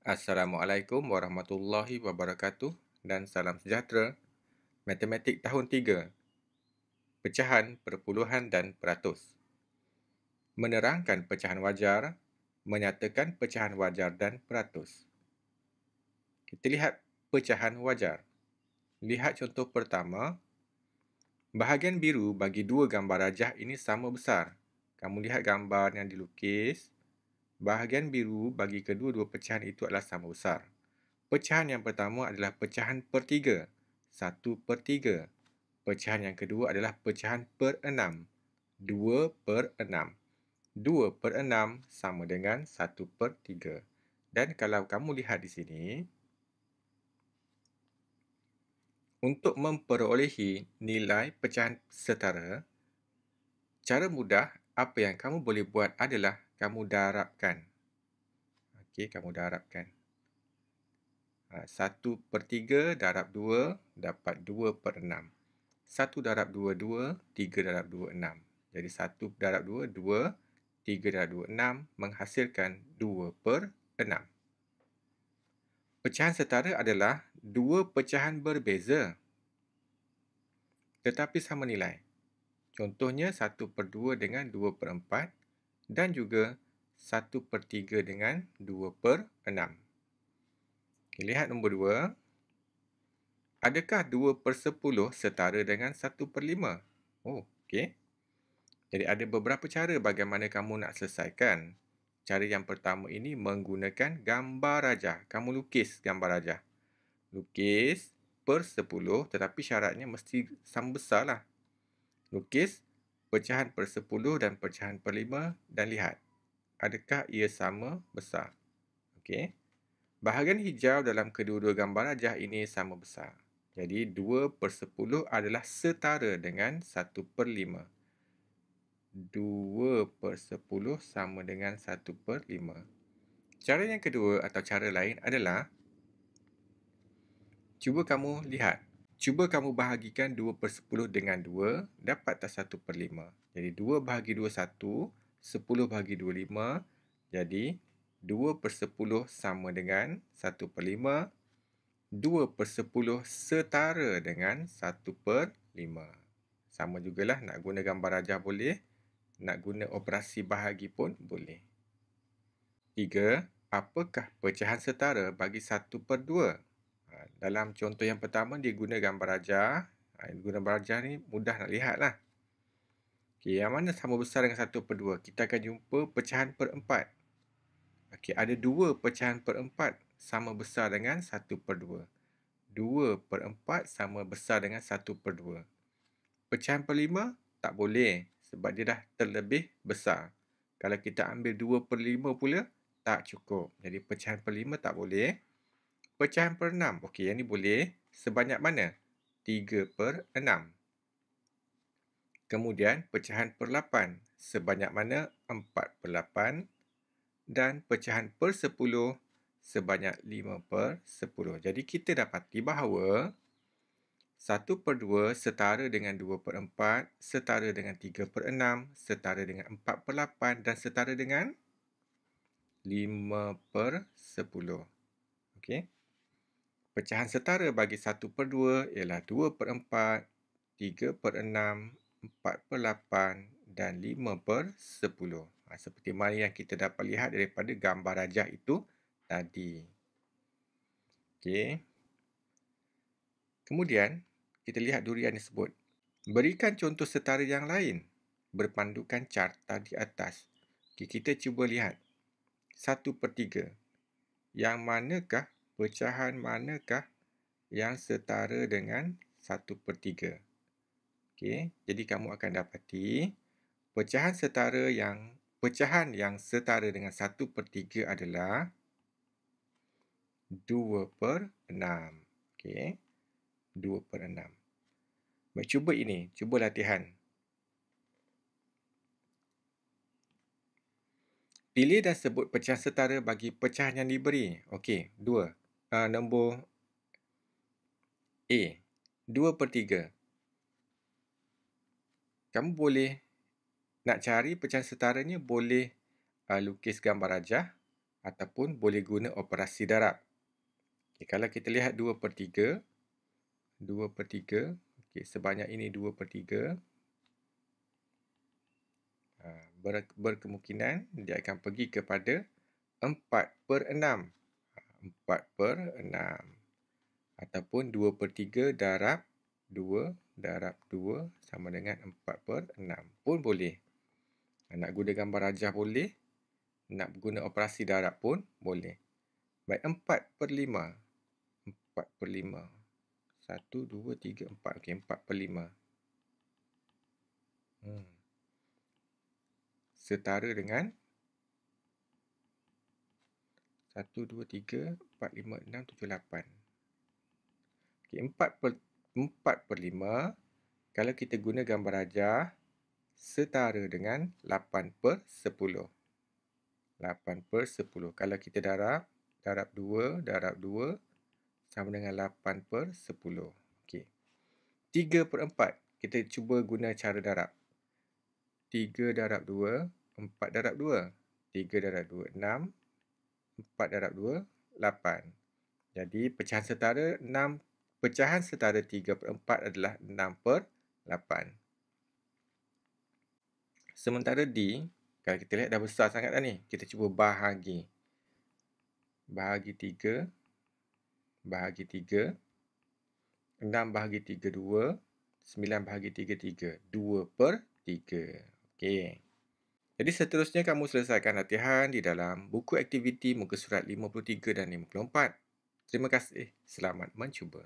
Assalamualaikum warahmatullahi wabarakatuh dan salam sejahtera. Matematik tahun 3. Pecahan, perpuluhan dan peratus. Menerangkan pecahan wajar, menyatakan pecahan wajar dan peratus. Kita lihat pecahan wajar. Lihat contoh pertama. Bahagian biru bagi dua gambar rajah ini sama besar. Kamu lihat gambar yang dilukis. Bahagian biru bagi kedua-dua pecahan itu adalah sama besar. Pecahan yang pertama adalah pecahan per 3, 1/3. Pecahan yang kedua adalah pecahan per 6, 2/6. 2/6 sama dengan 1/3. Dan kalau kamu lihat di sini, untuk memperolehi nilai pecahan setara, cara mudah apa yang kamu boleh buat adalah kamu darabkan. Okey, kamu darabkan. 1/3 darab 2 dapat 2/6. 1 darab 2, 2. 3 darab 2, 6. Jadi 1 darab 2, 2. 3 darab 2, 6. Menghasilkan 2/6. Pecahan setara adalah dua pecahan berbeza tetapi sama nilai. Contohnya 1/2 dengan 2/4 dan juga 1/3 dengan 2/6. Lihat nombor 2. Adakah 2/10 setara dengan 1/5? Oh, okey. Jadi ada beberapa cara bagaimana kamu nak selesaikan. Cara yang pertama ini menggunakan gambar rajah. Kamu lukis gambar rajah. Lukis per 10 tetapi syaratnya mesti sama besar lah. Lukis pecahan per 10 dan pecahan per 5 dan lihat. Adakah ia sama besar? Okey. Bahagian hijau dalam kedua-dua gambar rajah ini sama besar. Jadi 2/10 adalah setara dengan 1/5. 2/10 sama dengan 1/5. Cara yang kedua atau cara lain adalah cuba kamu lihat. Cuba kamu bahagikan 2/10 dengan 2, dapat tak 1/5. Jadi 2 bahagi 2, 1. 10 bahagi 2, 5. Jadi 2/10 sama dengan 1/5. 2/10 setara dengan 1/5. Sama jugalah nak guna gambar rajah boleh. Nak guna operasi bahagi pun boleh. 3. Apakah pecahan setara bagi 1/2? Dalam contoh yang pertama, dia guna gambar rajah. Guna gambar rajah ni mudah nak lihat lah. Okay, yang mana sama besar dengan 1/2? Kita akan jumpa pecahan per 4. Okay, ada dua pecahan per 4 sama besar dengan 1/2. 2/4 sama besar dengan 1/2. Pecahan per 5 tak boleh sebab dia dah terlebih besar. Kalau kita ambil 2/5 pula, tak cukup. Jadi pecahan per 5 tak boleh. Pecahan per 6, okey, yang ni boleh. Sebanyak mana? 3/6. Kemudian pecahan per 8. Sebanyak mana? 4/8. Dan pecahan per 10 sebanyak 5/10. Jadi kita dapati bahawa 1/2 setara dengan 2/4, setara dengan 3/6, setara dengan 4/8 dan setara dengan 5/10. Okey. Pecahan setara bagi 1/2 ialah 2/4, 3/6, 4/8 dan 5/10. Seperti mana yang kita dapat lihat daripada gambar rajah itu tadi. Okey. Kemudian, kita lihat durian disebut. Berikan contoh setara yang lain berpandukan carta di atas. Okay, kita cuba lihat. 1/3. Yang manakah, pecahan manakah yang setara dengan 1/3? Okay, jadi kamu akan dapati pecahan yang setara dengan 1/3 adalah 2/6. Okay, 2/6. Baik, cuba ini. Cuba latihan. Pilih dan sebut pecahan setara bagi pecahan yang diberi. Okey, 2. Nombor A. 2/3. Kamu boleh nak cari pecahan setaranya, boleh lukis gambar rajah ataupun boleh guna operasi darab. Okay, kalau kita lihat 2/3, 2/3, okay, sebanyak ini 2/3, berkemungkinan dia akan pergi kepada 4/6. 4/6. Ataupun 2/3 darab 2 darab 2 sama dengan 4/6 pun boleh. Nak guna gambar rajah boleh. Nak guna operasi darab pun boleh. Baik, 4/5. 4/5. 1, 2, 3, 4. Okey, 4/5. Setara dengan 1, 2, 3, 4, 5, 6, 7, 8. Okey, 4/5 kalau kita guna gambar rajah setara dengan 8/10. 8/10. Kalau kita darab 2 darab 2 sama dengan 8/10. Okey. 3/4. Kita cuba guna cara darab. 3 darab 2, 4 darab 2. 3 darab 2, 6. 4 darab 2, 8. Jadi pecahan setara 3/4 adalah 6/8. Sementara D, kalau kita lihat dah besar sangat dah ni. Kita cuba bahagi. Bahagi 3. Bahagi 3. 6 bahagi 3, 2. 9 bahagi 3, 3. 2/3. Okey. Jadi seterusnya kamu selesaikan latihan di dalam buku aktiviti muka surat 53 dan 54. Terima kasih. Selamat mencuba.